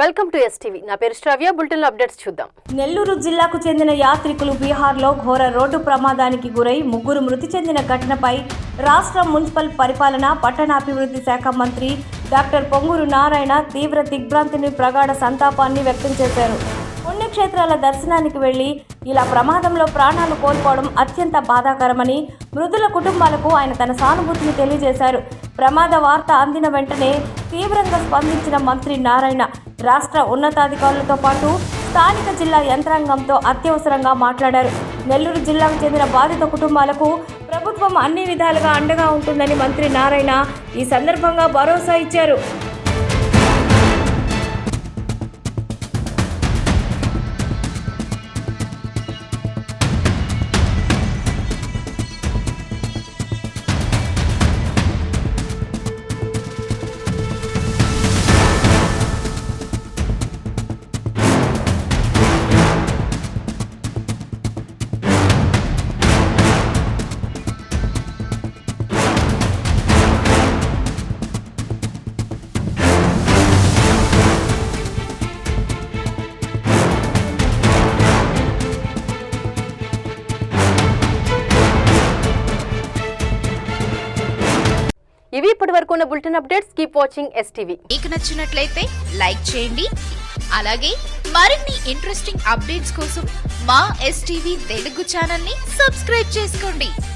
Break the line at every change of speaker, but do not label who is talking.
Welcome to STV. నా పేరు శ్రావ్య. Bulletin updates చూద్దాం.
నెల్లూరు జిల్లాకు చెందిన యాత్రికులు బీహార్లో ఘోర రోడ్డు ప్రమాదానికి గురై ముగ్గురు మృతి చెందిన ఘటనపై రాష్ట్ర మున్సిపల్ పరిపాలన పట్టణాభివృద్ధి శాఖ మంత్రి డాక్టర్ పొంగూరు నారాయణ తీవ్ర దిగ్భ్రాంతిని ప్రగాఢ సంతాపాన్ని వ్యక్తం చేశారు. పుణ్యక్షేత్రాల దర్శనానికి వెళ్లి ఇలా ప్రమాదంలో ప్రాణాలు కోల్పోవడం అత్యంత బాధాకరమని మృతుల కుటుంబాలకు ఆయన తన సానుభూతిని తెలియజేశారు. ప్రమాద వార్త అందిన వెంటనే తీవ్రంగా స్పందించిన మంత్రి నారాయణ రాష్ట్ర ఉన్నతాధికారులతో పాటు స్థానిక జిల్లా యంత్రాంగంతో అత్యవసరంగా మాట్లాడారు. నెల్లూరు జిల్లాకు చెందిన బాధిత కుటుంబాలకు ప్రభుత్వం అన్ని విధాలుగా అండగా ఉంటుందని మంత్రి నారాయణ ఈ సందర్భంగా భరోసా ఇచ్చారు.
ఇవి ఇప్పటివరకు ఉన్న bulletin updates. Keep watching STV.
మీకు నచ్చినట్లయితే లైక్ చేయండి. అలాగే మరిన్ని ఇంట్రెస్టింగ్ అప్డేట్స్ కోసం మా ఎస్టీవీ తెలుగు ఛానల్ ని సబ్స్క్రైబ్ చేసుకోండి.